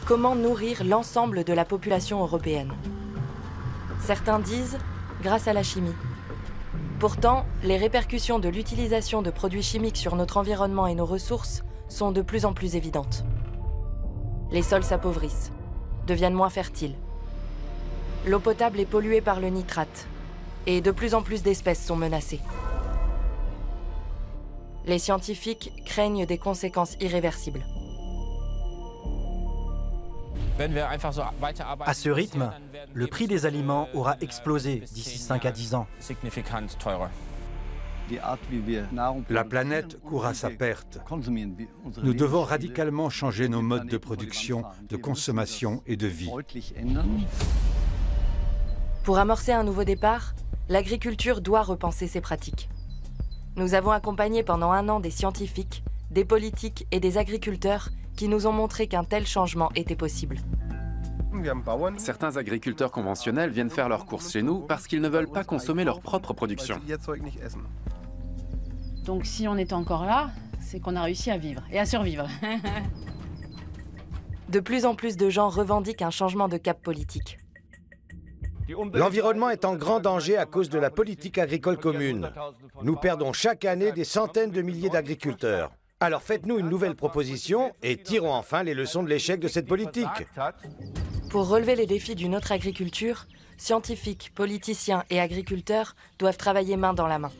comment nourrir l'ensemble de la population européenne? Certains disent grâce à la chimie. Pourtant, les répercussions de l'utilisation de produits chimiques sur notre environnement et nos ressources sont de plus en plus évidentes. Les sols s'appauvrissent, deviennent moins fertiles. L'eau potable est polluée par le nitrate et de plus en plus d'espèces sont menacées. Les scientifiques craignent des conséquences irréversibles. À ce rythme, le prix des aliments aura explosé d'ici 5 à 10 ans. La planète court à sa perte. Nous devons radicalement changer nos modes de production, de consommation et de vie. Pour amorcer un nouveau départ, l'agriculture doit repenser ses pratiques. Nous avons accompagné pendant 1 an des scientifiques, des politiques et des agriculteurs qui nous ont montré qu'un tel changement était possible. Certains agriculteurs conventionnels viennent faire leurs courses chez nous parce qu'ils ne veulent pas consommer leur propre production. Donc si on est encore là, c'est qu'on a réussi à vivre et à survivre. De plus en plus de gens revendiquent un changement de cap politique. L'environnement est en grand danger à cause de la politique agricole commune. Nous perdons chaque année des centaines de milliers d'agriculteurs. Alors faites-nous une nouvelle proposition et tirons enfin les leçons de l'échec de cette politique. Pour relever les défis d'une autre agriculture, scientifiques, politiciens et agriculteurs doivent travailler main dans la main.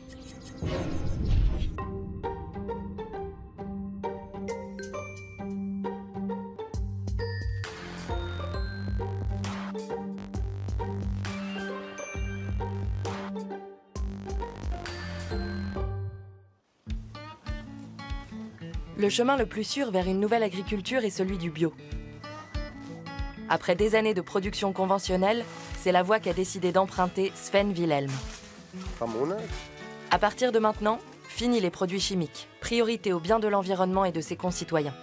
Le chemin le plus sûr vers une nouvelle agriculture est celui du bio. Après des années de production conventionnelle, c'est la voie qu'a décidé d'emprunter Sven Wilhelm. À partir de maintenant, fini les produits chimiques, priorité au bien de l'environnement et de ses concitoyens.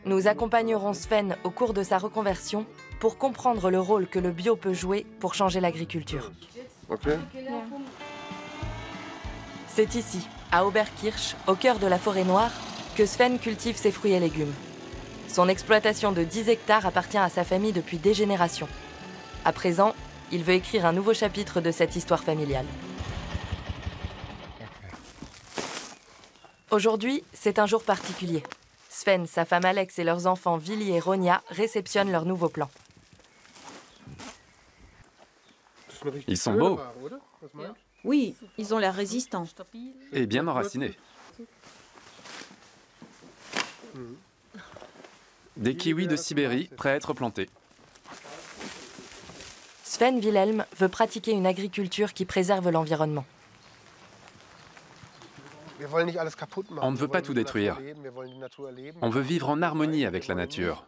Nous accompagnerons Sven au cours de sa reconversion pour comprendre le rôle que le bio peut jouer pour changer l'agriculture. C'est ici, à Oberkirch, au cœur de la forêt noire, que Sven cultive ses fruits et légumes. Son exploitation de 10 hectares appartient à sa famille depuis des générations. À présent, il veut écrire un nouveau chapitre de cette histoire familiale. Aujourd'hui, c'est un jour particulier. Sven, sa femme Alex et leurs enfants Willy et Ronja réceptionnent leur nouveau plan. Ils sont beaux Oui, ils ont l'air résistants. et bien enracinés. Des kiwis de Sibérie prêts à être plantés. Sven Wilhelm veut pratiquer une agriculture qui préserve l'environnement. On ne veut pas tout détruire. On veut vivre en harmonie avec la nature.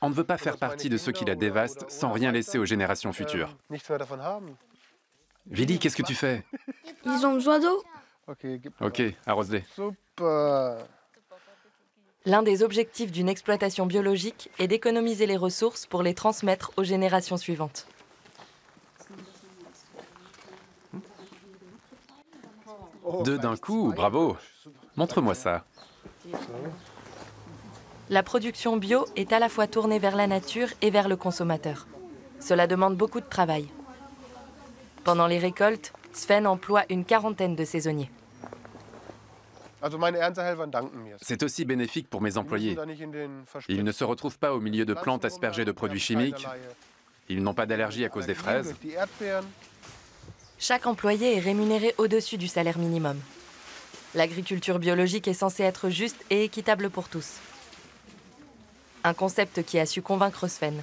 On ne veut pas faire partie de ceux qui la dévastent sans rien laisser aux générations futures. Willy, qu'est-ce que tu fais? Ils ont besoin d'eau? Ok, arrose-les. L'un des objectifs d'une exploitation biologique est d'économiser les ressources pour les transmettre aux générations suivantes. Deux d'un coup, bravo. Montre-moi ça. La production bio est à la fois tournée vers la nature et vers le consommateur. Cela demande beaucoup de travail. Pendant les récoltes, Sven emploie une quarantaine de saisonniers. C'est aussi bénéfique pour mes employés. Ils ne se retrouvent pas au milieu de plantes aspergées de produits chimiques. Ils n'ont pas d'allergie à cause des fraises. Chaque employé est rémunéré au-dessus du salaire minimum. L'agriculture biologique est censée être juste et équitable pour tous. Un concept qui a su convaincre Sven.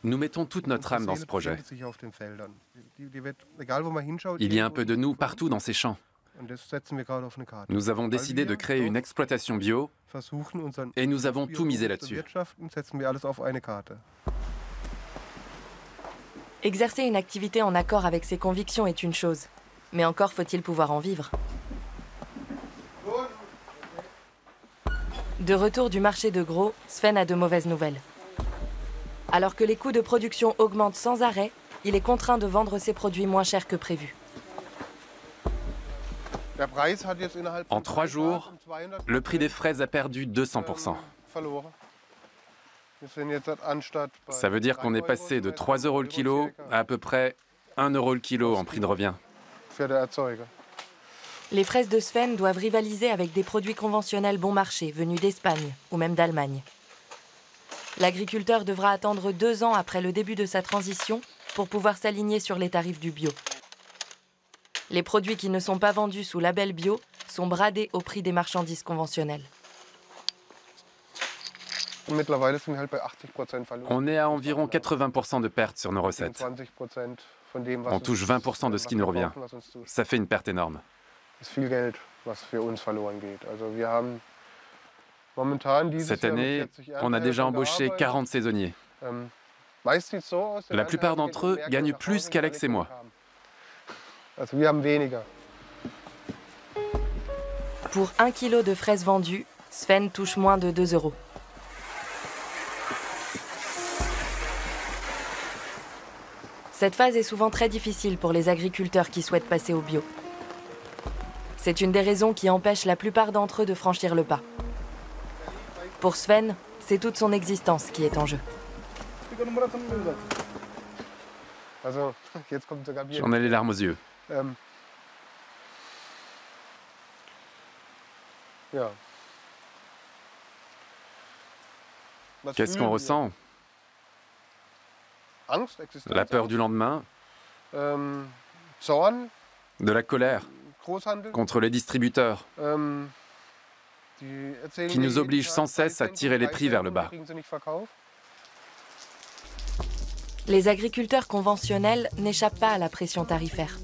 Nous mettons toute notre âme dans ce projet. Il y a un peu de nous partout dans ces champs. Nous avons décidé de créer une exploitation bio et nous avons tout misé là-dessus. Exercer une activité en accord avec ses convictions est une chose, mais encore faut-il pouvoir en vivre. De retour du marché de gros, Sven a de mauvaises nouvelles. Alors que les coûts de production augmentent sans arrêt, il est contraint de vendre ses produits moins chers que prévu. En 3 jours, le prix des fraises a perdu 200%. Ça veut dire qu'on est passé de 3 € le kilo à peu près 1 € le kilo en prix de revient. Les fraises de Sven doivent rivaliser avec des produits conventionnels bon marché venus d'Espagne ou même d'Allemagne. L'agriculteur devra attendre 2 ans après le début de sa transition pour pouvoir s'aligner sur les tarifs du bio. Les produits qui ne sont pas vendus sous label bio sont bradés au prix des marchandises conventionnelles. On est à environ 80% de pertes sur nos recettes. On touche 20% de ce qui nous revient. Ça fait une perte énorme. Cette année, on a déjà embauché 40 saisonniers. La plupart d'entre eux gagnent plus qu'Alex et moi. Pour 1 kilo de fraises vendues, Sven touche moins de 2 €. Cette phase est souvent très difficile pour les agriculteurs qui souhaitent passer au bio. C'est une des raisons qui empêche la plupart d'entre eux de franchir le pas. Pour Sven, c'est toute son existence qui est en jeu. J'en ai les larmes aux yeux. Qu'est-ce qu'on ressent? La peur du lendemain, de la colère contre les distributeurs qui nous obligent sans cesse à tirer les prix vers le bas. Les agriculteurs conventionnels n'échappent pas à la pression tarifaire.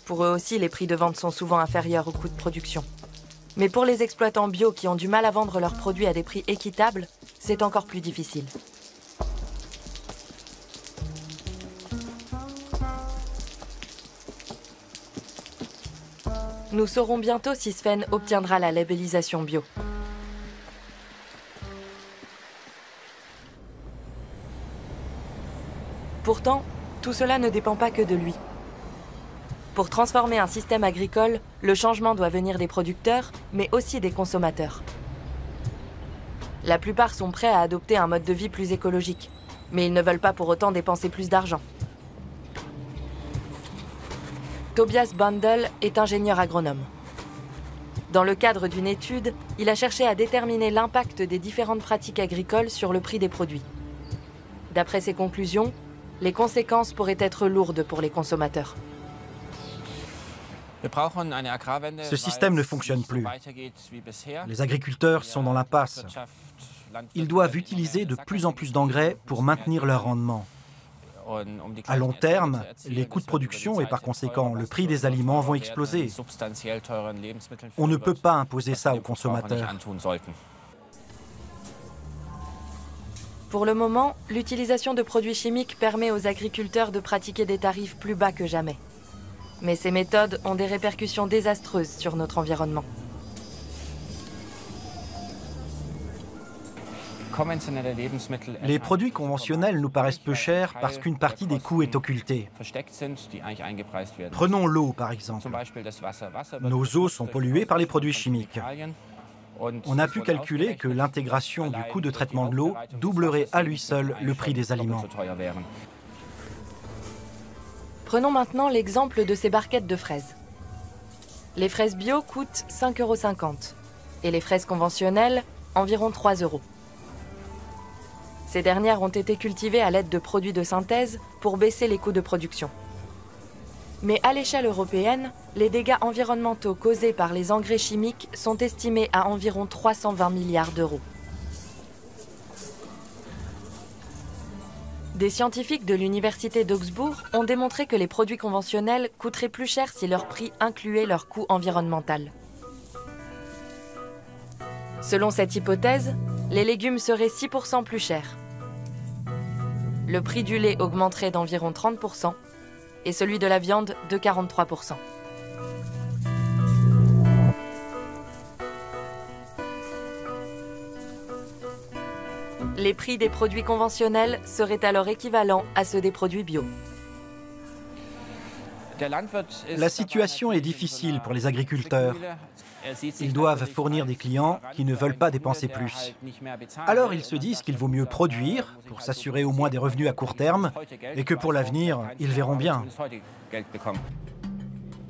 Pour eux aussi, les prix de vente sont souvent inférieurs aux coûts de production. Mais pour les exploitants bio qui ont du mal à vendre leurs produits à des prix équitables, c'est encore plus difficile. Nous saurons bientôt si Sven obtiendra la labellisation bio. Pourtant, tout cela ne dépend pas que de lui. Pour transformer un système agricole, le changement doit venir des producteurs, mais aussi des consommateurs. La plupart sont prêts à adopter un mode de vie plus écologique, mais ils ne veulent pas pour autant dépenser plus d'argent. Tobias Bandel est ingénieur agronome. Dans le cadre d'une étude, il a cherché à déterminer l'impact des différentes pratiques agricoles sur le prix des produits. D'après ses conclusions, les conséquences pourraient être lourdes pour les consommateurs. Ce système ne fonctionne plus. Les agriculteurs sont dans l'impasse. Ils doivent utiliser de plus en plus d'engrais pour maintenir leur rendement. À long terme, les coûts de production et par conséquent le prix des aliments vont exploser. On ne peut pas imposer ça aux consommateurs. Pour le moment, l'utilisation de produits chimiques permet aux agriculteurs de pratiquer des tarifs plus bas que jamais. Mais ces méthodes ont des répercussions désastreuses sur notre environnement. Les produits conventionnels nous paraissent peu chers parce qu'une partie des coûts est occultée. Prenons l'eau par exemple. Nos eaux sont polluées par les produits chimiques. On a pu calculer que l'intégration du coût de traitement de l'eau doublerait à lui seul le prix des aliments. Prenons maintenant l'exemple de ces barquettes de fraises. Les fraises bio coûtent 5,50 € et les fraises conventionnelles environ 3 €. Ces dernières ont été cultivées à l'aide de produits de synthèse pour baisser les coûts de production. Mais à l'échelle européenne, les dégâts environnementaux causés par les engrais chimiques sont estimés à environ 320 milliards d'euros. Des scientifiques de l'université d'Augsbourg ont démontré que les produits conventionnels coûteraient plus cher si leur prix incluait leur coût environnemental. Selon cette hypothèse, les légumes seraient 6% plus chers. Le prix du lait augmenterait d'environ 30% et celui de la viande de 43%. Les prix des produits conventionnels seraient alors équivalents à ceux des produits bio. La situation est difficile pour les agriculteurs. Ils doivent fournir des clients qui ne veulent pas dépenser plus. Alors ils se disent qu'il vaut mieux produire pour s'assurer au moins des revenus à court terme et que pour l'avenir, ils verront bien.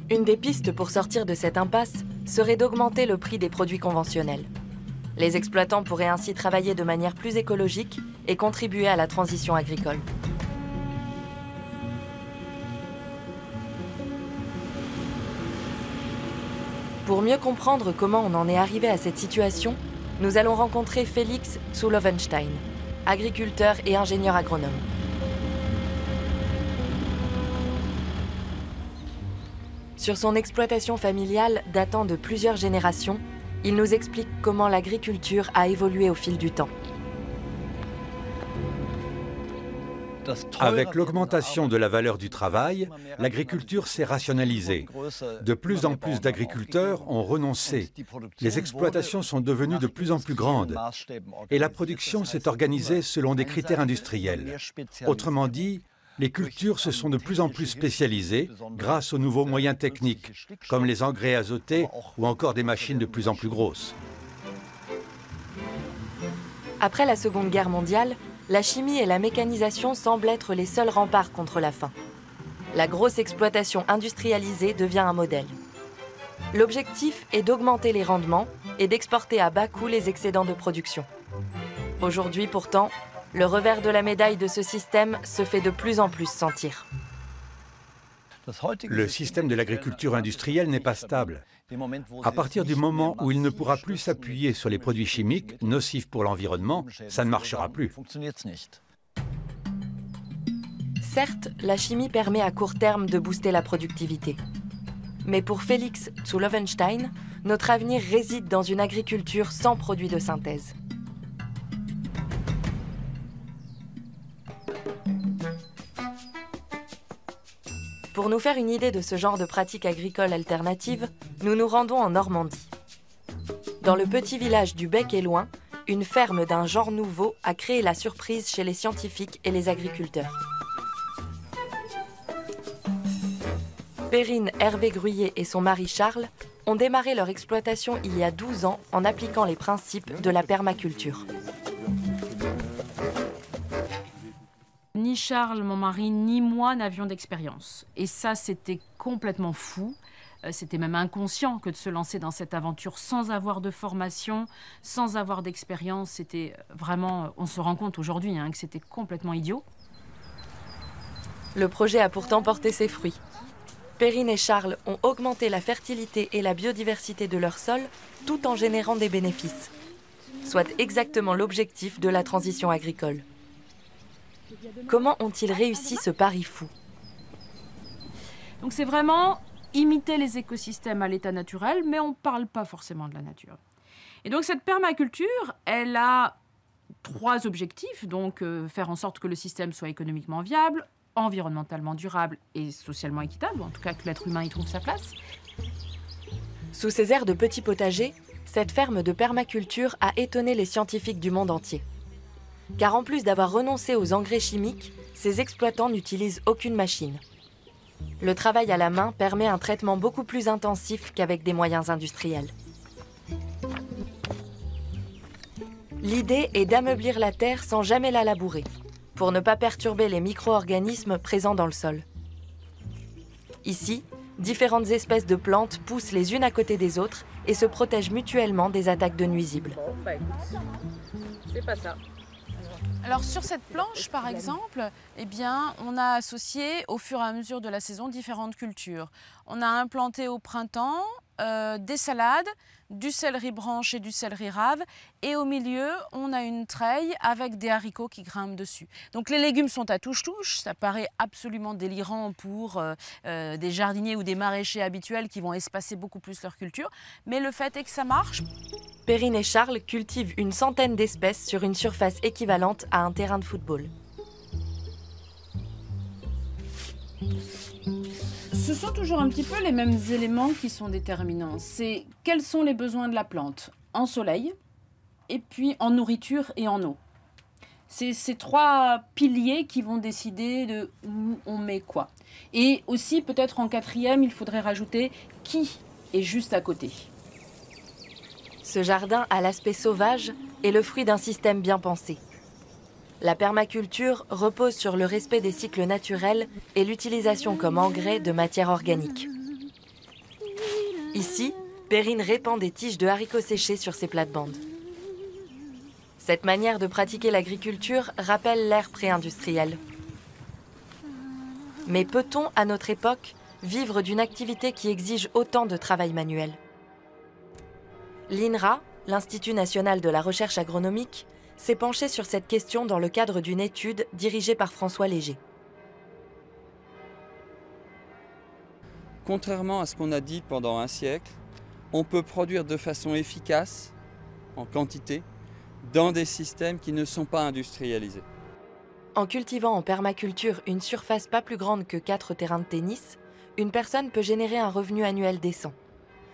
Une des pistes pour sortir de cette impasse serait d'augmenter le prix des produits conventionnels. Les exploitants pourraient ainsi travailler de manière plus écologique et contribuer à la transition agricole. Pour mieux comprendre comment on en est arrivé à cette situation, nous allons rencontrer Felix zu Lovenstein, agriculteur et ingénieur agronome. Sur son exploitation familiale datant de plusieurs générations, il nous explique comment l'agriculture a évolué au fil du temps. Avec l'augmentation de la valeur du travail, l'agriculture s'est rationalisée. De plus en plus d'agriculteurs ont renoncé. Les exploitations sont devenues de plus en plus grandes et la production s'est organisée selon des critères industriels. Autrement dit, les cultures se sont de plus en plus spécialisées grâce aux nouveaux moyens techniques, comme les engrais azotés ou encore des machines de plus en plus grosses. Après la Seconde Guerre mondiale, la chimie et la mécanisation semblent être les seuls remparts contre la faim. La grosse exploitation industrialisée devient un modèle. L'objectif est d'augmenter les rendements et d'exporter à bas coût les excédents de production. Aujourd'hui pourtant, le revers de la médaille de ce système se fait de plus en plus sentir. Le système de l'agriculture industrielle n'est pas stable. À partir du moment où il ne pourra plus s'appuyer sur les produits chimiques nocifs pour l'environnement, ça ne marchera plus. Certes, la chimie permet à court terme de booster la productivité. Mais pour Felix zu Lovenstein, notre avenir réside dans une agriculture sans produits de synthèse. Pour nous faire une idée de ce genre de pratique agricole alternative, nous nous rendons en Normandie. Dans le petit village du Bec-et-Loing, une ferme d'un genre nouveau a créé la surprise chez les scientifiques et les agriculteurs. Perrine Hervé-Gruyer et son mari Charles ont démarré leur exploitation il y a 12 ans en appliquant les principes de la permaculture. Ni Charles, mon mari, ni moi n'avions d'expérience. Et ça, c'était complètement fou. C'était même inconscient que de se lancer dans cette aventure sans avoir de formation, sans avoir d'expérience. C'était vraiment, on se rend compte aujourd'hui que c'était complètement idiot. Le projet a pourtant porté ses fruits. Perrine et Charles ont augmenté la fertilité et la biodiversité de leur sol tout en générant des bénéfices. Soit exactement l'objectif de la transition agricole. Comment ont-ils réussi ce pari fou? Donc c'est vraiment imiter les écosystèmes à l'état naturel, mais on ne parle pas forcément de la nature. Et donc cette permaculture, elle a 3 objectifs. Donc faire en sorte que le système soit économiquement viable, environnementalement durable et socialement équitable, en tout cas que l'être humain y trouve sa place. Sous ces airs de petits potagers, cette ferme de permaculture a étonné les scientifiques du monde entier. Car en plus d'avoir renoncé aux engrais chimiques, ces exploitants n'utilisent aucune machine. Le travail à la main permet un traitement beaucoup plus intensif qu'avec des moyens industriels. L'idée est d'ameublir la terre sans jamais la labourer, pour ne pas perturber les micro-organismes présents dans le sol. Ici, différentes espèces de plantes poussent les unes à côté des autres et se protègent mutuellement des attaques de nuisibles. Bon, bah écoute, c'est pas ça. Alors sur cette planche, par exemple, eh bien, on a associé au fur et à mesure de la saison différentes cultures. On a implanté au printemps des salades, du céleri branche et du céleri rave, et au milieu, on a une treille avec des haricots qui grimpent dessus. Donc les légumes sont à touche-touche, ça paraît absolument délirant pour des jardiniers ou des maraîchers habituels qui vont espacer beaucoup plus leur culture, mais le fait est que ça marche. Perrine et Charles cultivent une centaine d'espèces sur une surface équivalente à un terrain de football. Ce sont toujours un petit peu les mêmes éléments qui sont déterminants. C'est quels sont les besoins de la plante en soleil et puis en nourriture et en eau. C'est ces 3 piliers qui vont décider de où on met quoi. Et aussi, peut-être en 4e, il faudrait rajouter qui est juste à côté. Ce jardin à l'aspect sauvage est le fruit d'un système bien pensé. La permaculture repose sur le respect des cycles naturels et l'utilisation comme engrais de matières organiques. Ici, Perrine répand des tiges de haricots séchés sur ses plates-bandes. Cette manière de pratiquer l'agriculture rappelle l'ère pré-industrielle. Mais peut-on, à notre époque, vivre d'une activité qui exige autant de travail manuel? L'INRA, l'Institut national de la recherche agronomique, s'est penché sur cette question dans le cadre d'une étude dirigée par François Léger. Contrairement à ce qu'on a dit pendant un siècle, on peut produire de façon efficace, en quantité, dans des systèmes qui ne sont pas industrialisés. En cultivant en permaculture une surface pas plus grande que 4 terrains de tennis, une personne peut générer un revenu annuel décent.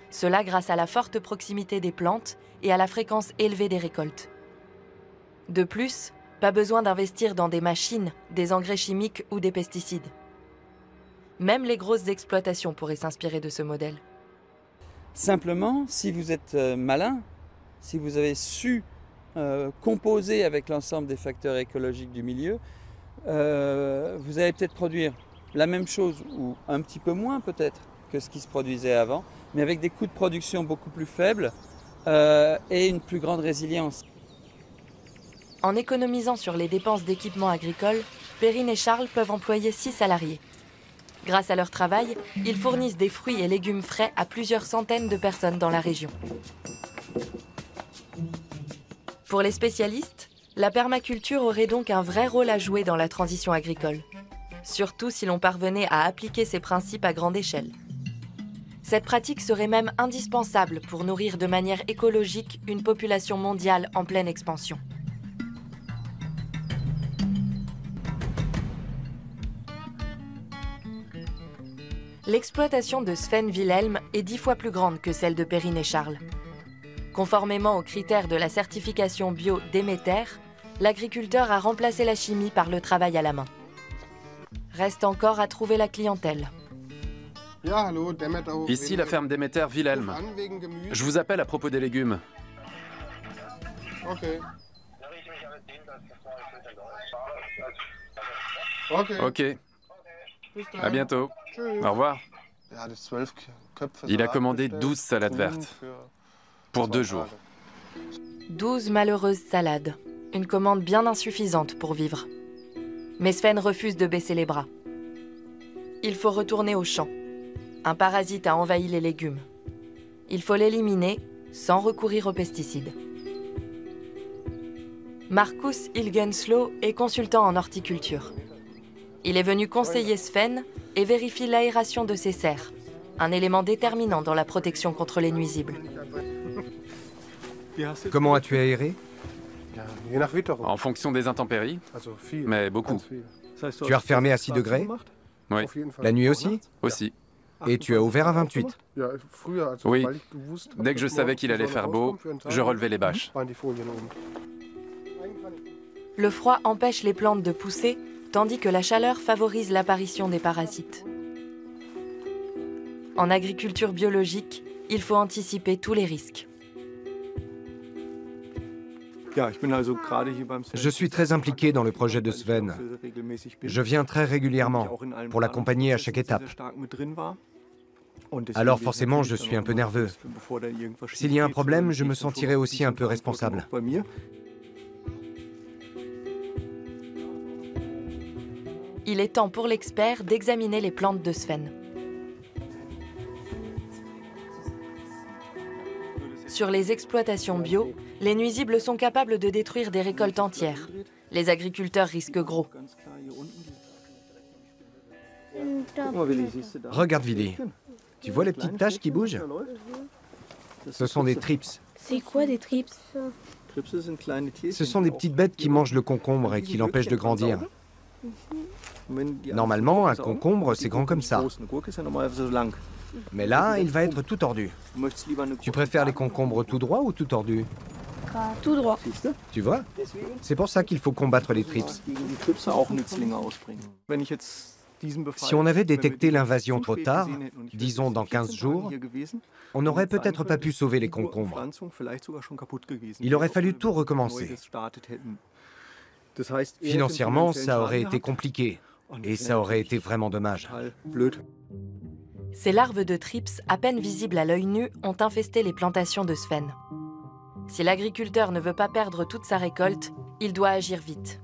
Cela grâce à la forte proximité des plantes et à la fréquence élevée des récoltes. De plus, pas besoin d'investir dans des machines, des engrais chimiques ou des pesticides. Même les grosses exploitations pourraient s'inspirer de ce modèle. Simplement, si vous êtes malin, si vous avez su composer avec l'ensemble des facteurs écologiques du milieu, vous allez peut-être produire la même chose ou un petit peu moins peut-être que ce qui se produisait avant, mais avec des coûts de production beaucoup plus faibles et une plus grande résilience. En économisant sur les dépenses d'équipement agricole, Perrine et Charles peuvent employer 6 salariés. Grâce à leur travail, ils fournissent des fruits et légumes frais à plusieurs centaines de personnes dans la région. Pour les spécialistes, la permaculture aurait donc un vrai rôle à jouer dans la transition agricole, surtout si l'on parvenait à appliquer ces principes à grande échelle. Cette pratique serait même indispensable pour nourrir de manière écologique une population mondiale en pleine expansion. L'exploitation de Sven Wilhelm est 10 fois plus grande que celle de Perrine et Charles. Conformément aux critères de la certification bio Déméter, l'agriculteur a remplacé la chimie par le travail à la main. Reste encore à trouver la clientèle. Ici, la ferme Déméter Wilhelm. Je vous appelle à propos des légumes. Ok. À bientôt. Au revoir. Il a commandé 12 salades vertes. Pour 2 jours. 12 malheureuses salades. Une commande bien insuffisante pour vivre. Mais Sven refuse de baisser les bras. Il faut retourner au champ. Un parasite a envahi les légumes. Il faut l'éliminer sans recourir aux pesticides. Markus Ilgenslo est consultant en horticulture. Il est venu conseiller Sven et vérifie l'aération de ses serres, un élément déterminant dans la protection contre les nuisibles. Comment as-tu aéré? En fonction des intempéries, mais beaucoup. Tu as refermé à 6 degrés? Oui. La nuit aussi? Aussi. Et tu as ouvert à 28? Oui. Dès que je savais qu'il allait faire beau, je relevais les bâches. Le froid empêche les plantes de pousser, tandis que la chaleur favorise l'apparition des parasites. En agriculture biologique, il faut anticiper tous les risques. Je suis très impliqué dans le projet de Sven. Je viens très régulièrement pour l'accompagner à chaque étape. Alors forcément, je suis un peu nerveux. S'il y a un problème, je me sentirai aussi un peu responsable. Il est temps pour l'expert d'examiner les plantes de Sven. Sur les exploitations bio, les nuisibles sont capables de détruire des récoltes entières. Les agriculteurs risquent gros. Regarde, Willy. Tu vois les petites taches qui bougent? Ce sont des trips. C'est quoi des trips? Ce sont des petites bêtes qui mangent le concombre et qui l'empêchent de grandir. Normalement, un concombre, c'est grand comme ça. Mais là, il va être tout tordu. Tu préfères les concombres tout droits ou tout tordus? Tout droit. Tu vois? C'est pour ça qu'il faut combattre les trips. Si on avait détecté l'invasion trop tard, disons dans 15 jours, on n'aurait peut-être pas pu sauver les concombres. Il aurait fallu tout recommencer. Financièrement, ça aurait été compliqué et ça aurait été vraiment dommage. Ces larves de trips, à peine visibles à l'œil nu, ont infesté les plantations de Sven. Si l'agriculteur ne veut pas perdre toute sa récolte, il doit agir vite.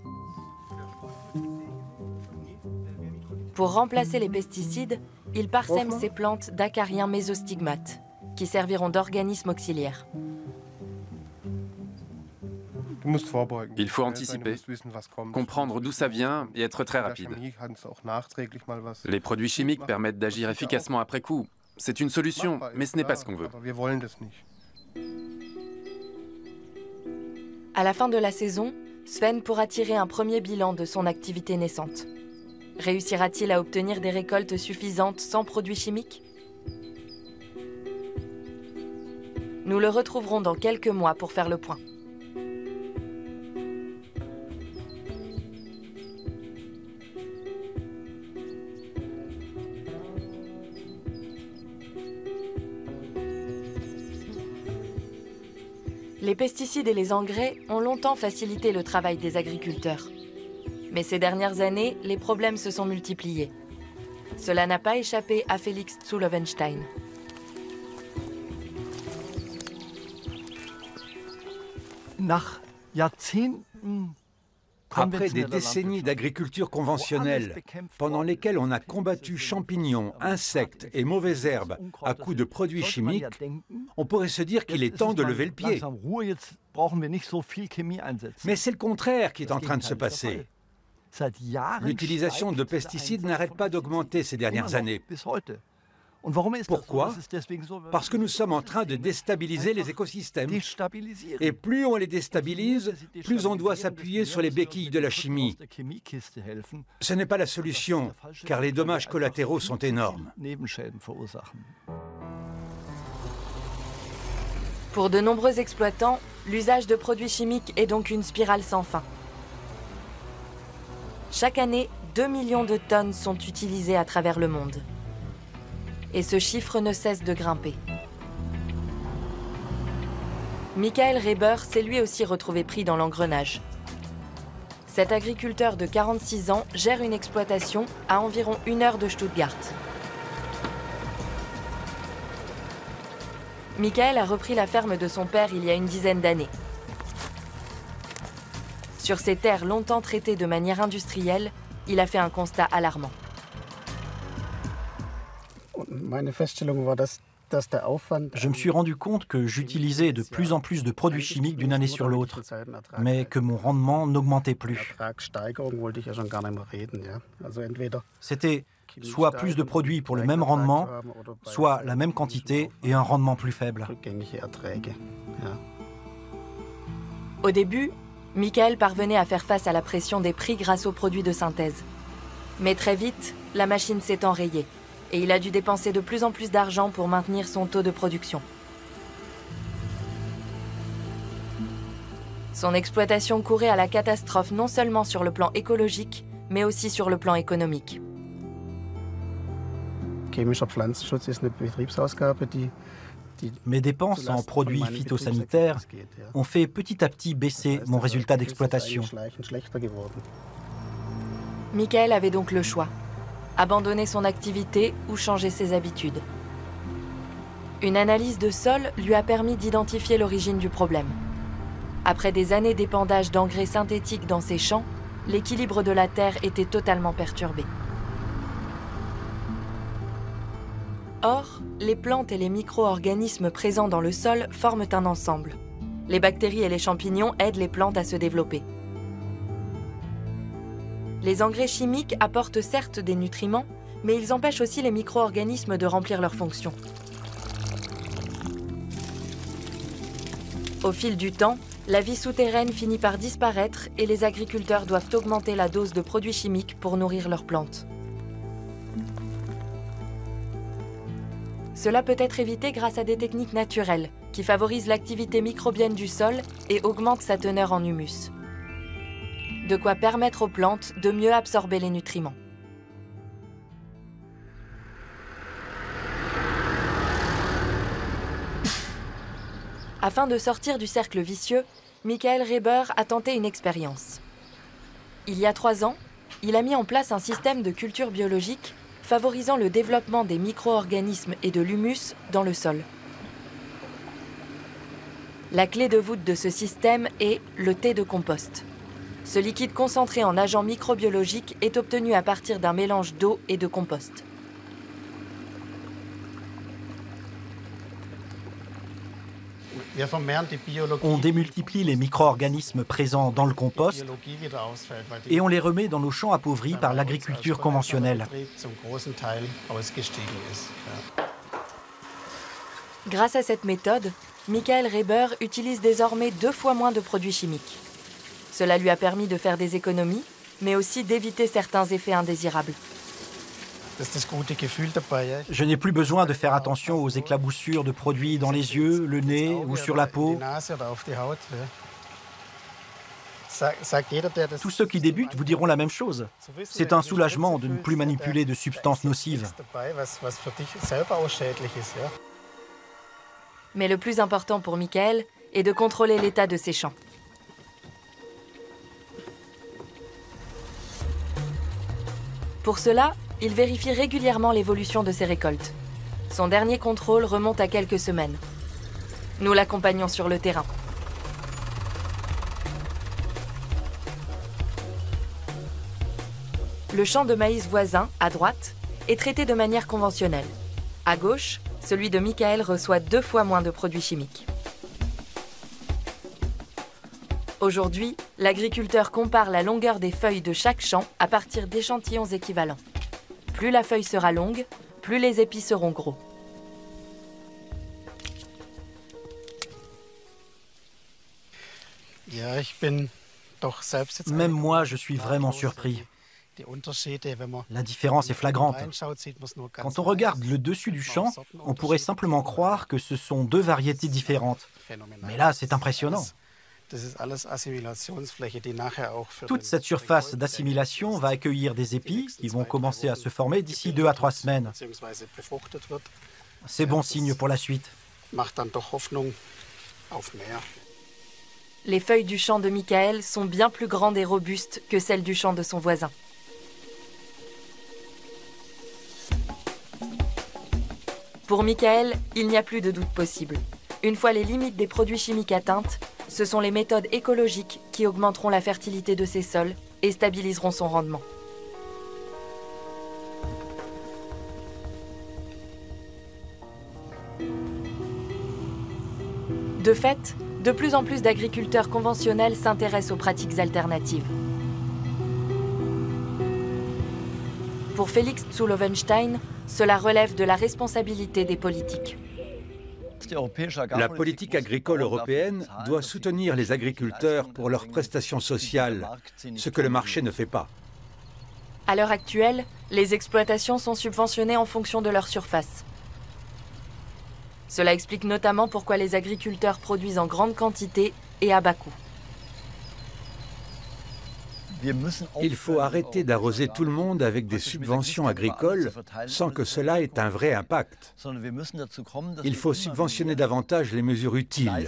Pour remplacer les pesticides, il parsème ses plantes d'acariens mésostigmates, qui serviront d'organismes auxiliaires. Il faut anticiper, comprendre d'où ça vient et être très rapide. Les produits chimiques permettent d'agir efficacement après coup. C'est une solution, mais ce n'est pas ce qu'on veut. À la fin de la saison, Sven pourra tirer un premier bilan de son activité naissante. Réussira-t-il à obtenir des récoltes suffisantes sans produits chimiques? Nous le retrouverons dans quelques mois pour faire le point. Les pesticides et les engrais ont longtemps facilité le travail des agriculteurs. Mais ces dernières années, les problèmes se sont multipliés. Cela n'a pas échappé à Felix zu Löwenstein. Après des décennies d'agriculture conventionnelle, pendant lesquelles on a combattu champignons, insectes et mauvaises herbes à coups de produits chimiques, on pourrait se dire qu'il est temps de lever le pied. Mais c'est le contraire qui est en train de se passer. L'utilisation de pesticides n'arrête pas d'augmenter ces dernières années. Pourquoi? Parce que nous sommes en train de déstabiliser les écosystèmes. Et plus on les déstabilise, plus on doit s'appuyer sur les béquilles de la chimie. Ce n'est pas la solution, car les dommages collatéraux sont énormes. Pour de nombreux exploitants, l'usage de produits chimiques est donc une spirale sans fin. Chaque année, 2 millions de tonnes sont utilisées à travers le monde. Et ce chiffre ne cesse de grimper. Michael Reber s'est lui aussi retrouvé pris dans l'engrenage. Cet agriculteur de 46 ans gère une exploitation à environ 1 heure de Stuttgart. Michael a repris la ferme de son père il y a une dizaine d'années. Sur ces terres longtemps traitées de manière industrielle, il a fait un constat alarmant. Je me suis rendu compte que j'utilisais de plus en plus de produits chimiques d'une année sur l'autre, mais que mon rendement n'augmentait plus. C'était soit plus de produits pour le même rendement, soit la même quantité et un rendement plus faible. Au début, Michael parvenait à faire face à la pression des prix grâce aux produits de synthèse. Mais très vite, la machine s'est enrayée et il a dû dépenser de plus en plus d'argent pour maintenir son taux de production. Son exploitation courait à la catastrophe non seulement sur le plan écologique, mais aussi sur le plan économique. Mes dépenses en produits phytosanitaires ont fait petit à petit baisser mon résultat d'exploitation. Michael avait donc le choix: abandonner son activité ou changer ses habitudes. Une analyse de sol lui a permis d'identifier l'origine du problème. Après des années d'épandage d'engrais synthétiques dans ses champs, l'équilibre de la terre était totalement perturbé. Or, les plantes et les micro-organismes présents dans le sol forment un ensemble. Les bactéries et les champignons aident les plantes à se développer. Les engrais chimiques apportent certes des nutriments, mais ils empêchent aussi les micro-organismes de remplir leurs fonctions. Au fil du temps, la vie souterraine finit par disparaître et les agriculteurs doivent augmenter la dose de produits chimiques pour nourrir leurs plantes. Cela peut être évité grâce à des techniques naturelles qui favorisent l'activité microbienne du sol et augmentent sa teneur en humus. De quoi permettre aux plantes de mieux absorber les nutriments. Afin de sortir du cercle vicieux, Michael Reber a tenté une expérience. Il y a 3 ans, il a mis en place un système de culture biologique favorisant le développement des micro-organismes et de l'humus dans le sol. La clé de voûte de ce système est le thé de compost. Ce liquide concentré en agents microbiologiques est obtenu à partir d'un mélange d'eau et de compost. On démultiplie les micro-organismes présents dans le compost et on les remet dans nos champs appauvris par l'agriculture conventionnelle. Grâce à cette méthode, Michael Reber utilise désormais 2 fois moins de produits chimiques. Cela lui a permis de faire des économies, mais aussi d'éviter certains effets indésirables. Je n'ai plus besoin de faire attention aux éclaboussures de produits dans les yeux, le nez ou sur la peau. Tous ceux qui débutent vous diront la même chose. C'est un soulagement de ne plus manipuler de substances nocives. Mais le plus important pour Michael est de contrôler l'état de ses champs. Pour cela, il vérifie régulièrement l'évolution de ses récoltes. Son dernier contrôle remonte à quelques semaines. Nous l'accompagnons sur le terrain. Le champ de maïs voisin, à droite, est traité de manière conventionnelle. À gauche, celui de Michael reçoit 2 fois moins de produits chimiques. Aujourd'hui, l'agriculteur compare la longueur des feuilles de chaque champ à partir d'échantillons équivalents. Plus la feuille sera longue, plus les épis seront gros. Même moi, je suis vraiment surpris. La différence est flagrante. Quand on regarde le dessus du champ, on pourrait simplement croire que ce sont 2 variétés différentes. Mais là, c'est impressionnant. Toute cette surface d'assimilation va accueillir des épis qui vont commencer à se former d'ici 2 à 3 semaines. C'est bon signe pour la suite. Les feuilles du champ de Michael sont bien plus grandes et robustes que celles du champ de son voisin. Pour Michael, il n'y a plus de doute possible. Une fois les limites des produits chimiques atteintes, ce sont les méthodes écologiques qui augmenteront la fertilité de ses sols et stabiliseront son rendement. De fait, de plus en plus d'agriculteurs conventionnels s'intéressent aux pratiques alternatives. Pour Felix zu Loewenstein, cela relève de la responsabilité des politiques. La politique agricole européenne doit soutenir les agriculteurs pour leurs prestations sociales, ce que le marché ne fait pas. À l'heure actuelle, les exploitations sont subventionnées en fonction de leur surface. Cela explique notamment pourquoi les agriculteurs produisent en grande quantité et à bas coût. Il faut arrêter d'arroser tout le monde avec des subventions agricoles sans que cela ait un vrai impact. Il faut subventionner davantage les mesures utiles,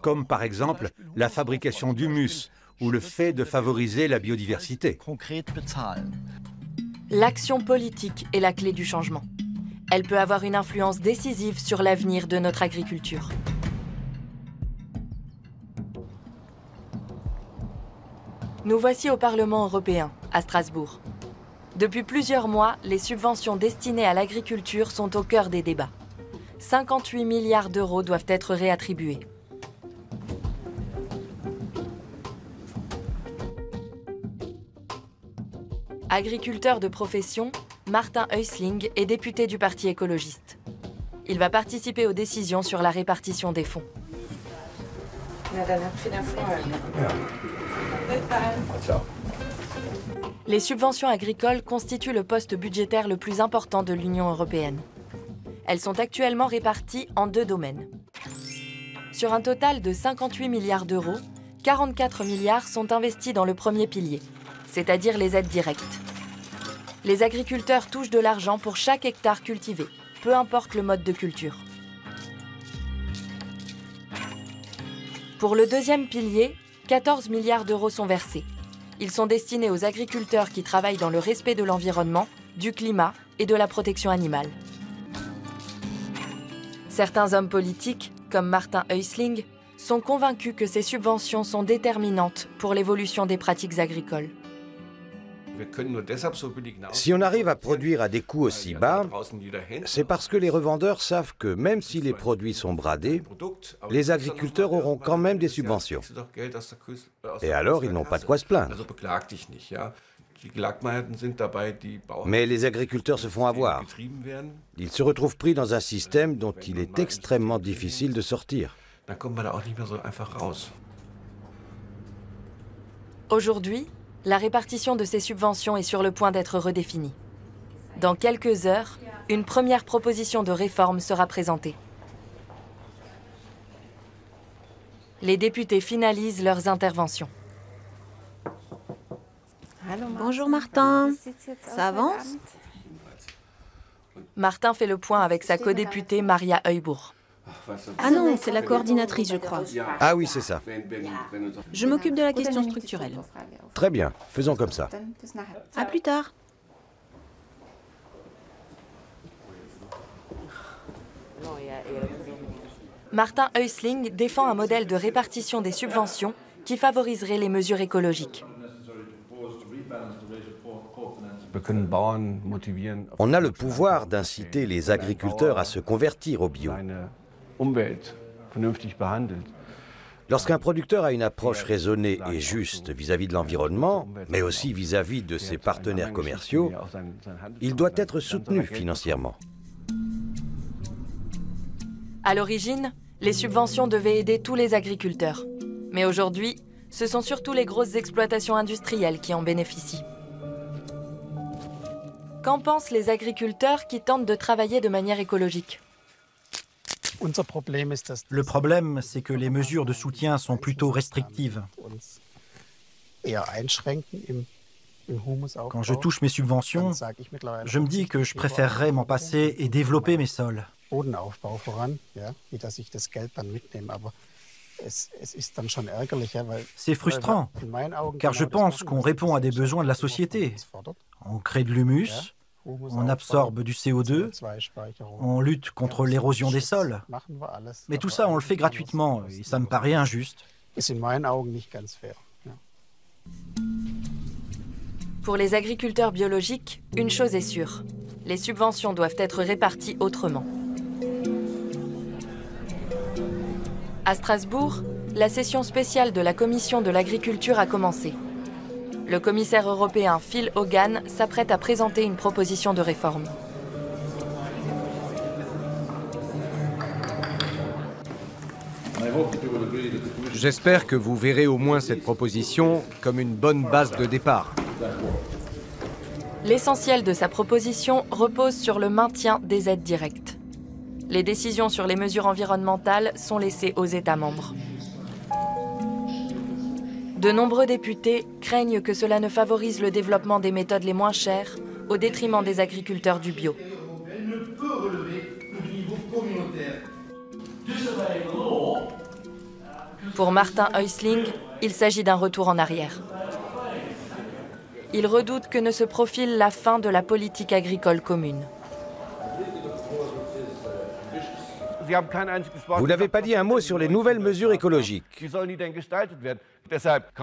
comme par exemple la fabrication d'humus ou le fait de favoriser la biodiversité. L'action politique est la clé du changement. Elle peut avoir une influence décisive sur l'avenir de notre agriculture. Nous voici au Parlement européen, à Strasbourg. Depuis plusieurs mois, les subventions destinées à l'agriculture sont au cœur des débats. 58 milliards d'euros doivent être réattribués. Agriculteur de profession, Martin Häusling est député du Parti écologiste. Il va participer aux décisions sur la répartition des fonds. Les subventions agricoles constituent le poste budgétaire le plus important de l'Union européenne. Elles sont actuellement réparties en 2 domaines. Sur un total de 58 milliards d'euros, 44 milliards sont investis dans le premier pilier, c'est-à-dire les aides directes. Les agriculteurs touchent de l'argent pour chaque hectare cultivé, peu importe le mode de culture. Pour le deuxième pilier, 14 milliards d'euros sont versés. Ils sont destinés aux agriculteurs qui travaillent dans le respect de l'environnement, du climat et de la protection animale. Certains hommes politiques, comme Martin Häusling, sont convaincus que ces subventions sont déterminantes pour l'évolution des pratiques agricoles. Si on arrive à produire à des coûts aussi bas, c'est parce que les revendeurs savent que même si les produits sont bradés, les agriculteurs auront quand même des subventions. Et alors, ils n'ont pas de quoi se plaindre. Mais les agriculteurs se font avoir. Ils se retrouvent pris dans un système dont il est extrêmement difficile de sortir. Aujourd'hui, la répartition de ces subventions est sur le point d'être redéfinie. Dans quelques heures, une première proposition de réforme sera présentée. Les députés finalisent leurs interventions. Bonjour Martin, ça avance? Martin fait le point avec sa codéputée Maria Heubourg. Ah non, c'est la coordinatrice, je crois. Ah oui, c'est ça. Je m'occupe de la question structurelle. Très bien, faisons comme ça. À plus tard. Martin Häusling défend un modèle de répartition des subventions qui favoriserait les mesures écologiques. On a le pouvoir d'inciter les agriculteurs à se convertir au bio. Lorsqu'un producteur a une approche raisonnée et juste vis-à-vis de l'environnement, mais aussi vis-à-vis de ses partenaires commerciaux, il doit être soutenu financièrement. À l'origine, les subventions devaient aider tous les agriculteurs. Mais aujourd'hui, ce sont surtout les grosses exploitations industrielles qui en bénéficient. Qu'en pensent les agriculteurs qui tentent de travailler de manière écologique ? Le problème, c'est que les mesures de soutien sont plutôt restrictives. Quand je touche mes subventions, je me dis que je préférerais m'en passer et développer mes sols. C'est frustrant, car je pense qu'on répond à des besoins de la société. On crée de l'humus, on absorbe du CO2, on lutte contre l'érosion des sols. Mais tout ça, on le fait gratuitement et ça me paraît injuste. Pour les agriculteurs biologiques, une chose est sûre. Les subventions doivent être réparties autrement. À Strasbourg, la session spéciale de la Commission de l'agriculture a commencé. Le commissaire européen Phil Hogan s'apprête à présenter une proposition de réforme. J'espère que vous verrez au moins cette proposition comme une bonne base de départ. L'essentiel de sa proposition repose sur le maintien des aides directes. Les décisions sur les mesures environnementales sont laissées aux États membres. De nombreux députés craignent que cela ne favorise le développement des méthodes les moins chères au détriment des agriculteurs du bio. Pour Martin Häusling, il s'agit d'un retour en arrière. Il redoute que ne se profile la fin de la politique agricole commune. Vous n'avez pas dit un mot sur les nouvelles mesures écologiques.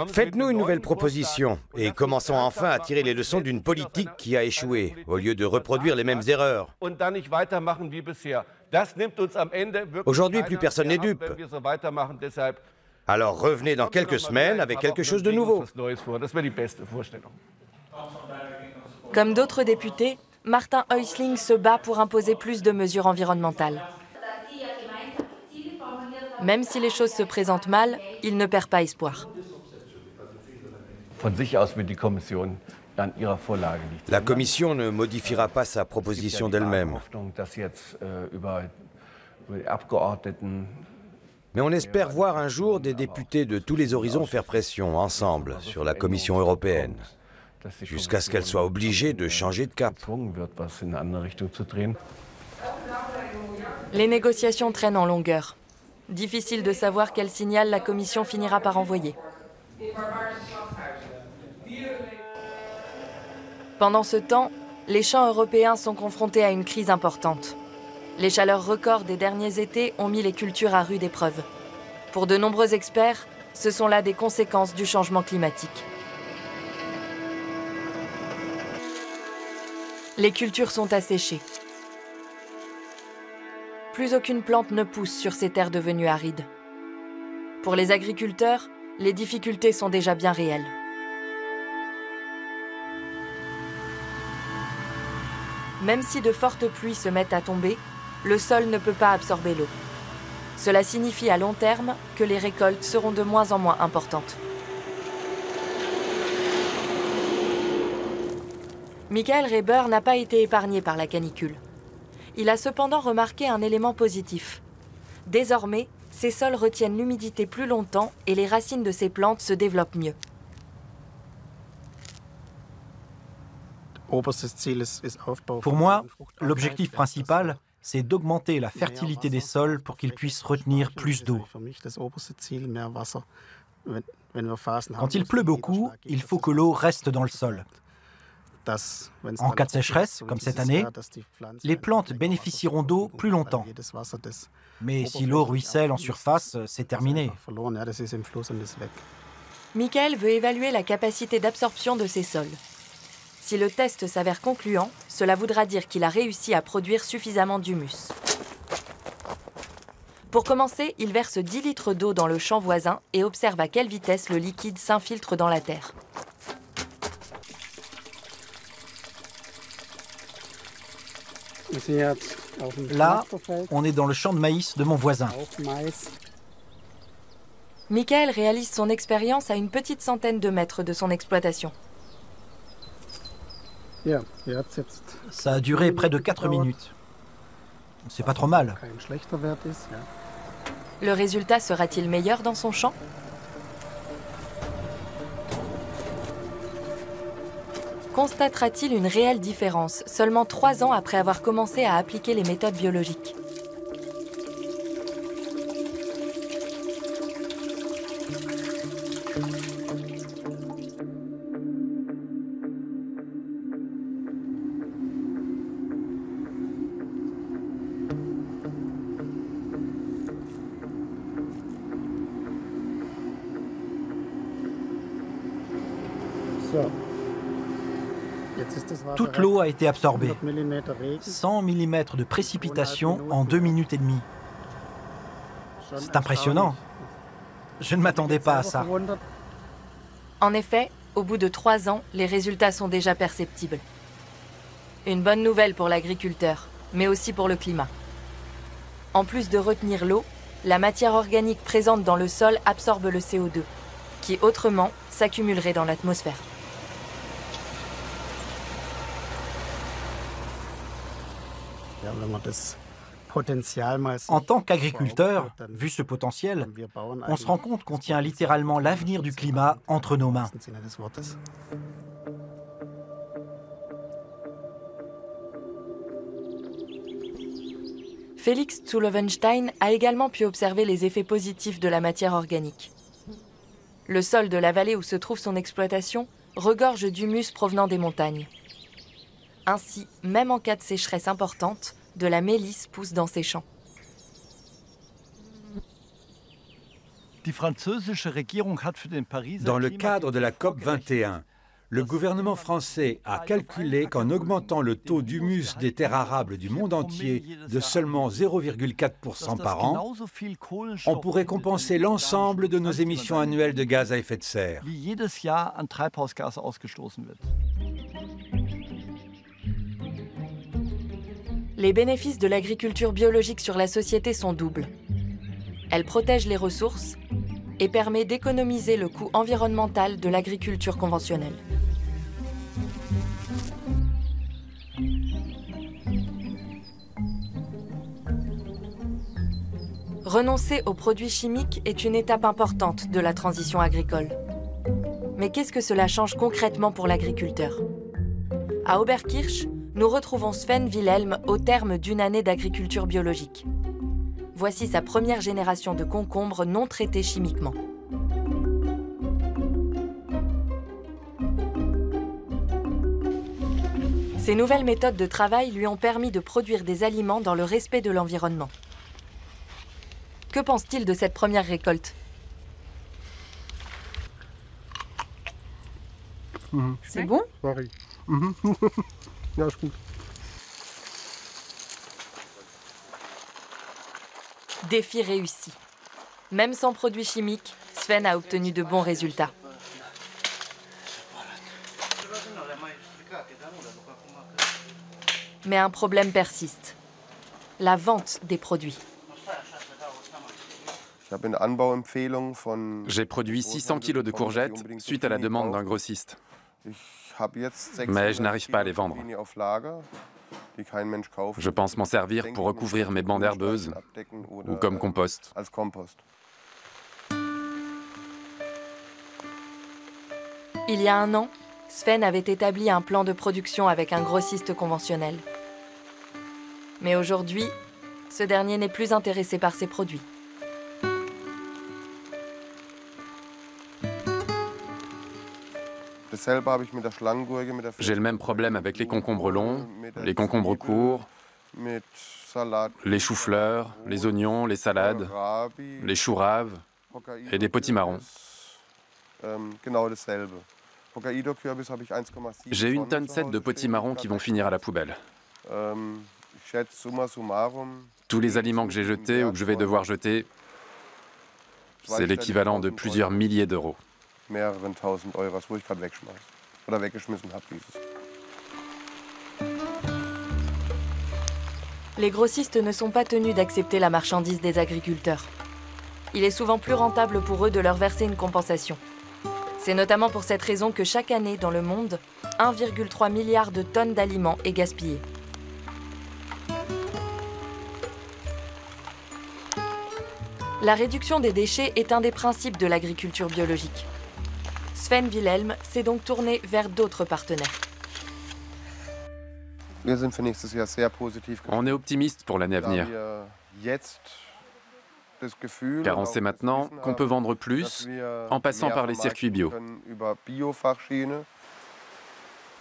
Faites-nous une nouvelle proposition et commençons enfin à tirer les leçons d'une politique qui a échoué, au lieu de reproduire les mêmes erreurs. Aujourd'hui, plus personne n'est dupe. Alors revenez dans quelques semaines avec quelque chose de nouveau. Comme d'autres députés, Martin Häusling se bat pour imposer plus de mesures environnementales. Même si les choses se présentent mal, il ne perd pas espoir. La Commission ne modifiera pas sa proposition d'elle-même. Mais on espère voir un jour des députés de tous les horizons faire pression ensemble sur la Commission européenne, jusqu'à ce qu'elle soit obligée de changer de cap. Les négociations traînent en longueur. Difficile de savoir quel signal la Commission finira par envoyer. Pendant ce temps, les champs européens sont confrontés à une crise importante. Les chaleurs records des derniers étés ont mis les cultures à rude épreuve. Pour de nombreux experts, ce sont là des conséquences du changement climatique. Les cultures sont asséchées. Plus aucune plante ne pousse sur ces terres devenues arides. Pour les agriculteurs, les difficultés sont déjà bien réelles. Même si de fortes pluies se mettent à tomber, le sol ne peut pas absorber l'eau. Cela signifie à long terme que les récoltes seront de moins en moins importantes. Michael Reber n'a pas été épargné par la canicule. Il a cependant remarqué un élément positif. Désormais, ces sols retiennent l'humidité plus longtemps et les racines de ces plantes se développent mieux. Pour moi, l'objectif principal, c'est d'augmenter la fertilité des sols pour qu'ils puissent retenir plus d'eau. Quand il pleut beaucoup, il faut que l'eau reste dans le sol. En cas de sécheresse, comme cette année, les plantes bénéficieront d'eau plus longtemps. Mais si l'eau ruisselle en surface, c'est terminé. Michael veut évaluer la capacité d'absorption de ces sols. Si le test s'avère concluant, cela voudra dire qu'il a réussi à produire suffisamment d'humus. Pour commencer, il verse 10 litres d'eau dans le champ voisin et observe à quelle vitesse le liquide s'infiltre dans la terre. Là, on est dans le champ de maïs de mon voisin. Michael réalise son expérience à une petite centaine de mètres de son exploitation. Ça a duré près de 4 minutes. C'est pas trop mal. Le résultat sera-t-il meilleur dans son champ ? Constatera-t-il une réelle différence seulement 3 ans après avoir commencé à appliquer les méthodes biologiques ? Toute l'eau a été absorbée. 100 mm de précipitation en 2 minutes et demie. C'est impressionnant. Je ne m'attendais pas à ça. En effet, au bout de 3 ans, les résultats sont déjà perceptibles. Une bonne nouvelle pour l'agriculteur, mais aussi pour le climat. En plus de retenir l'eau, la matière organique présente dans le sol absorbe le CO2, qui autrement s'accumulerait dans l'atmosphère. En tant qu'agriculteur, vu ce potentiel, on se rend compte qu'on tient littéralement l'avenir du climat entre nos mains. Félix zu Löwenstein a également pu observer les effets positifs de la matière organique. Le sol de la vallée où se trouve son exploitation regorge d'humus provenant des montagnes. Ainsi, même en cas de sécheresse importante, de la mélisse pousse dans ces champs. Dans le cadre de la COP21, le gouvernement français a calculé qu'en augmentant le taux d'humus des terres arables du monde entier de seulement 0,4% par an, on pourrait compenser l'ensemble de nos émissions annuelles de gaz à effet de serre. Les bénéfices de l'agriculture biologique sur la société sont doubles. Elle protège les ressources et permet d'économiser le coût environnemental de l'agriculture conventionnelle. Renoncer aux produits chimiques est une étape importante de la transition agricole. Mais qu'est-ce que cela change concrètement pour l'agriculteur? À Oberkirch, nous retrouvons Sven Wilhelm au terme d'une année d'agriculture biologique. Voici sa première génération de concombres non traités chimiquement. Ces nouvelles méthodes de travail lui ont permis de produire des aliments dans le respect de l'environnement. Que pense-t-il de cette première récolte? C'est bon? Défi réussi. Même sans produits chimiques, Sven a obtenu de bons résultats. Mais un problème persiste. La vente des produits. J'ai produit 600 kilos de courgettes suite à la demande d'un grossiste. Mais je n'arrive pas à les vendre. Je pense m'en servir pour recouvrir mes bandes herbeuses ou comme compost. Il y a un an, Sven avait établi un plan de production avec un grossiste conventionnel. Mais aujourd'hui, ce dernier n'est plus intéressé par ses produits. J'ai le même problème avec les concombres longs, les concombres courts, les choux-fleurs, les oignons, les salades, les choux raves et des potimarrons. J'ai 1,7 tonne de potimarrons qui vont finir à la poubelle. Tous les aliments que j'ai jetés ou que je vais devoir jeter, c'est l'équivalent de plusieurs milliers d'euros. Les grossistes ne sont pas tenus d'accepter la marchandise des agriculteurs. Il est souvent plus rentable pour eux de leur verser une compensation. C'est notamment pour cette raison que chaque année dans le monde, 1,3 milliard de tonnes d'aliments est gaspillé. La réduction des déchets est un des principes de l'agriculture biologique. Sven Wilhelm s'est donc tourné vers d'autres partenaires. On est optimiste pour l'année à venir, car on sait maintenant qu'on peut vendre plus en passant par les circuits bio.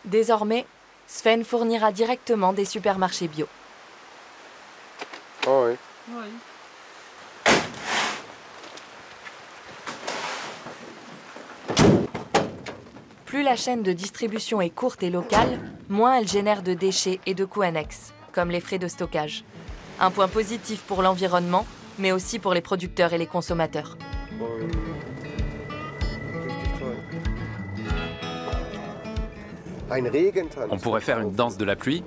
Désormais, Sven fournira directement des supermarchés bio. Oh oui. Oui. Plus la chaîne de distribution est courte et locale, moins elle génère de déchets et de coûts annexes, comme les frais de stockage. Un point positif pour l'environnement, mais aussi pour les producteurs et les consommateurs. On pourrait faire une danse de la pluie.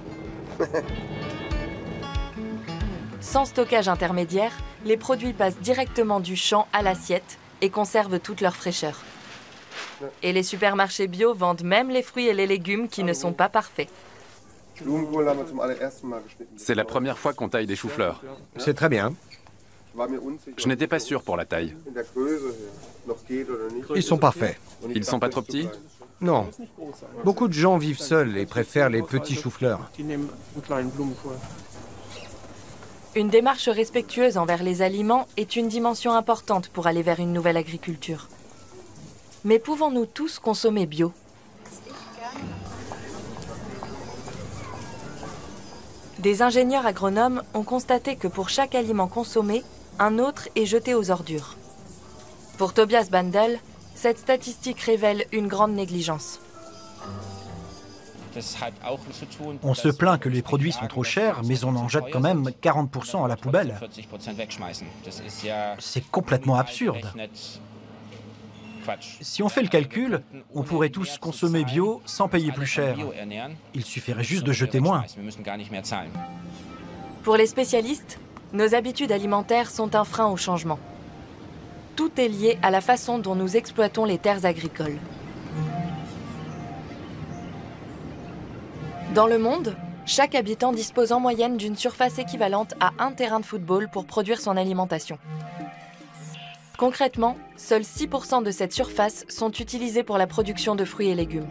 Sans stockage intermédiaire, les produits passent directement du champ à l'assiette et conservent toute leur fraîcheur. Et les supermarchés bio vendent même les fruits et les légumes qui ne sont pas parfaits. C'est la première fois qu'on taille des choux-fleurs. C'est très bien. Je n'étais pas sûr pour la taille. Ils sont parfaits. Ils sont pas trop petits? Non. Beaucoup de gens vivent seuls et préfèrent les petits choux-fleurs. Une démarche respectueuse envers les aliments est une dimension importante pour aller vers une nouvelle agriculture. Mais pouvons-nous tous consommer bio? Des ingénieurs agronomes ont constaté que pour chaque aliment consommé, un autre est jeté aux ordures. Pour Tobias Bandel, cette statistique révèle une grande négligence. On se plaint que les produits sont trop chers, mais on en jette quand même 40% à la poubelle. C'est complètement absurde. Si on fait le calcul, on pourrait tous consommer bio sans payer plus cher. Il suffirait juste de jeter moins. Pour les spécialistes, nos habitudes alimentaires sont un frein au changement. Tout est lié à la façon dont nous exploitons les terres agricoles. Dans le monde, Chaque habitant dispose en moyenne d'une surface équivalente à un terrain de football pour produire son alimentation. Concrètement, seuls 6% de cette surface sont utilisés pour la production de fruits et légumes.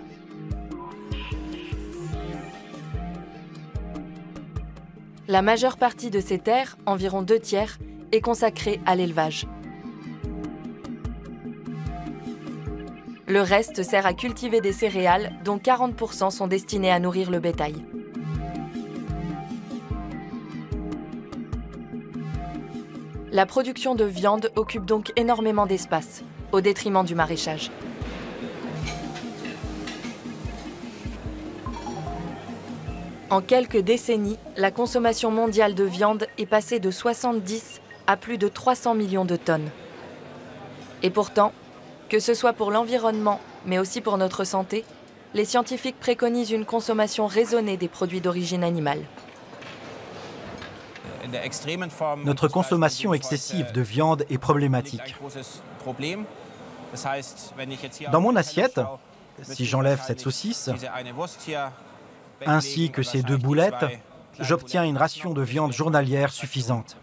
La majeure partie de ces terres, environ 2/3, est consacrée à l'élevage. Le reste sert à cultiver des céréales, dont 40% sont destinés à nourrir le bétail. La production de viande occupe donc énormément d'espace, au détriment du maraîchage. En quelques décennies, la consommation mondiale de viande est passée de 70 à plus de 300 millions de tonnes. Et pourtant, que ce soit pour l'environnement, mais aussi pour notre santé, les scientifiques préconisent une consommation raisonnée des produits d'origine animale. Notre consommation excessive de viande est problématique. Dans mon assiette, si j'enlève cette saucisse, ainsi que ces 2 boulettes, j'obtiens une ration de viande journalière suffisante.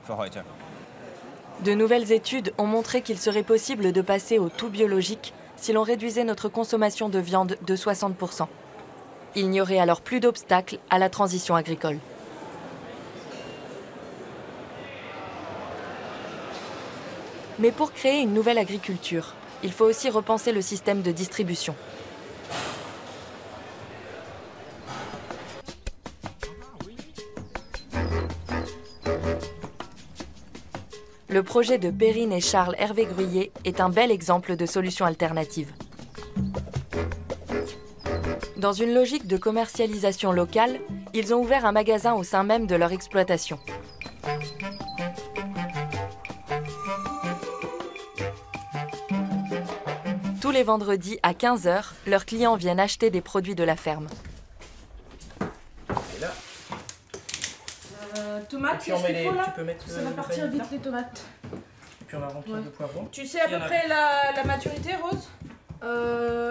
De nouvelles études ont montré qu'il serait possible de passer au tout biologique si l'on réduisait notre consommation de viande de 60%. Il n'y aurait alors plus d'obstacles à la transition agricole. Mais pour créer une nouvelle agriculture, il faut aussi repenser le système de distribution. Le projet de Perrine et Charles Hervé Gruyer est un bel exemple de solution alternative. Dans une logique de commercialisation locale, ils ont ouvert un magasin au sein même de leur exploitation. Tous les vendredis à 15 h, leurs clients viennent acheter des produits de la ferme. Tomates, tu peux mettre ça va partir vite les tomates. Et puis on va remplir de poivrons. Tu sais à peu près la maturité, Rose?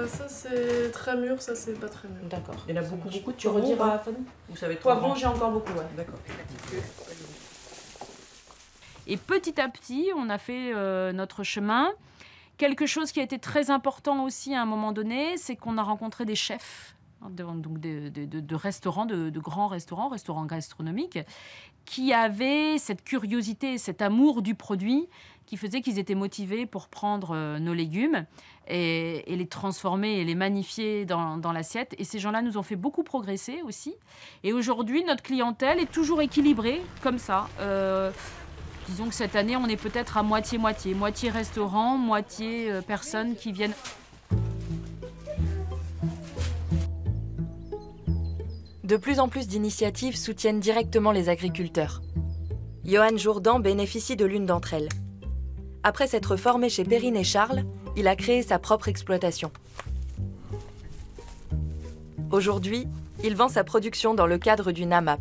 Ça c'est très mûr, ça c'est pas très mûr. D'accord. Il y en a beaucoup de Tu rediras, Fanny? Vous savez, Poivrons, j'ai encore beaucoup, ouais. D'accord. Et petit à petit, on a fait notre chemin. Quelque chose qui a été très important aussi à un moment donné, c'est qu'on a rencontré des chefs, donc de restaurants, de grands restaurants gastronomiques, qui avaient cette curiosité, cet amour du produit, qui faisait qu'ils étaient motivés pour prendre nos légumes et les transformer et les magnifier dans l'assiette. Et ces gens-là nous ont fait beaucoup progresser aussi. Et aujourd'hui, notre clientèle est toujours équilibrée comme ça. Disons que cette année, on est peut-être à moitié-moitié. Moitié restaurant, moitié personnes qui viennent. De plus en plus d'initiatives soutiennent directement les agriculteurs. Johan Jourdan bénéficie de l'une d'entre elles. Après s'être formé chez Perrine et Charles, il a créé sa propre exploitation. Aujourd'hui, il vend sa production dans le cadre du NAMAP,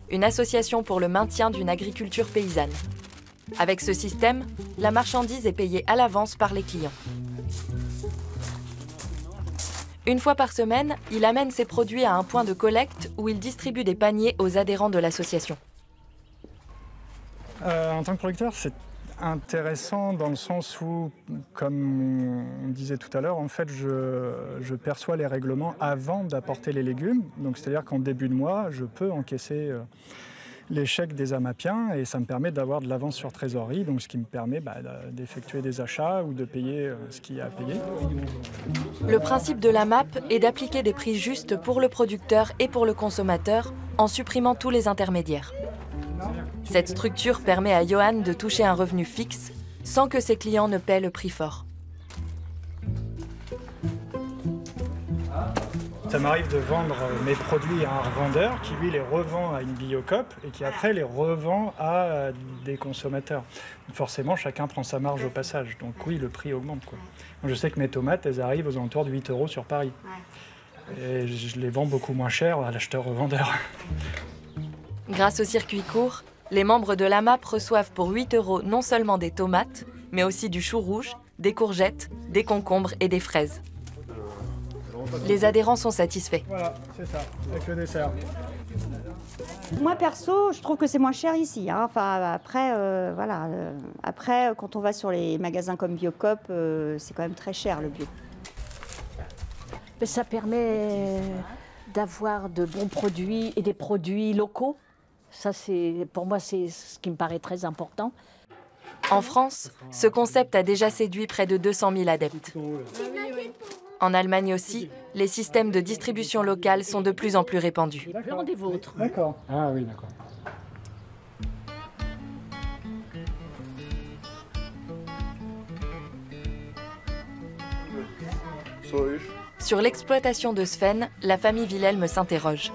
une association pour le maintien d'une agriculture paysanne. Avec ce système, la marchandise est payée à l'avance par les clients. Une fois par semaine, il amène ses produits à un point de collecte où il distribue des paniers aux adhérents de l'association. En tant que producteur, c'est intéressant dans le sens où, comme on disait tout à l'heure, en fait, je perçois les règlements avant d'apporter les légumes. Donc, c'est-à-dire qu'en début de mois, je peux encaisser les chèques des AMAPiens et ça me permet d'avoir de l'avance sur trésorerie, donc ce qui me permet d'effectuer des achats ou de payer ce qu'il y a à payer. Le principe de la MAP est d'appliquer des prix justes pour le producteur et pour le consommateur en supprimant tous les intermédiaires. Cette structure permet à Johan de toucher un revenu fixe sans que ses clients ne paient le prix fort. Ça m'arrive de vendre mes produits à un revendeur qui, lui, les revend à une biocoop et qui, après, les revend à des consommateurs. Forcément, chacun prend sa marge au passage. Donc oui, le prix augmente, quoi. Je sais que mes tomates, elles arrivent aux alentours de 8 € sur Paris. Et je les vends beaucoup moins cher à l'acheteur-revendeur. Grâce au circuit court, les membres de la MAP reçoivent pour 8 € non seulement des tomates, mais aussi du chou rouge, des courgettes, des concombres et des fraises. Les adhérents sont satisfaits. Voilà, c'est ça, avec le dessert. Moi perso, je trouve que c'est moins cher ici. Hein. Enfin, après, voilà. Après, quand on va sur les magasins comme Biocoop, c'est quand même très cher le bio. Mais ça permet d'avoir de bons produits et des produits locaux. Ça, pour moi, c'est ce qui me paraît très important. En France, ce concept a déjà séduit près de 200 000 adeptes. En Allemagne aussi, les systèmes de distribution locale sont de plus en plus répandus. Des vôtres. D'accord. Ah oui, d'accord. Sur l'exploitation de Sven, la famille Wilhelm s'interroge.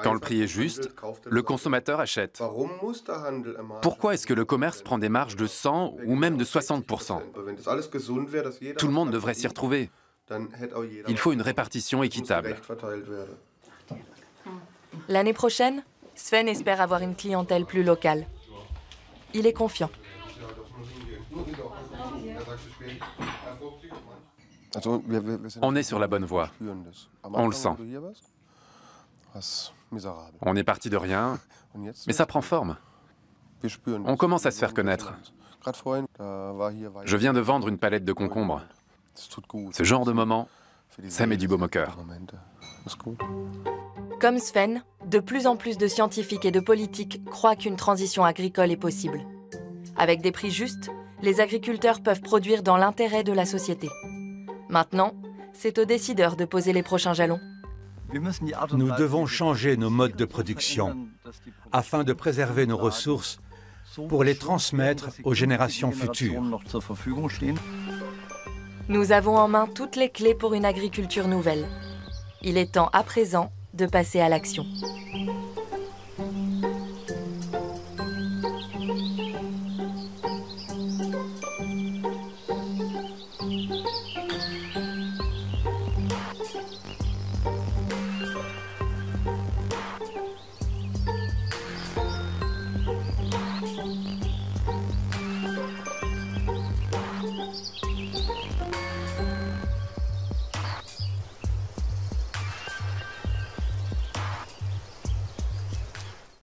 Quand le prix est juste, le consommateur achète. Pourquoi est-ce que le commerce prend des marges de 100 ou même de 60%? Tout le monde devrait s'y retrouver. Il faut une répartition équitable. L'année prochaine, Sven espère avoir une clientèle plus locale. Il est confiant. On est sur la bonne voie. On le sent. On est parti de rien, mais ça prend forme. On commence à se faire connaître. Je viens de vendre une palette de concombres. Ce genre de moment, ça met du baume au cœur. Comme Sven, de plus en plus de scientifiques et de politiques croient qu'une transition agricole est possible. Avec des prix justes, les agriculteurs peuvent produire dans l'intérêt de la société. Maintenant, c'est aux décideurs de poser les prochains jalons. Nous devons changer nos modes de production afin de préserver nos ressources pour les transmettre aux générations futures. Nous avons en main toutes les clés pour une agriculture nouvelle. Il est temps à présent de passer à l'action.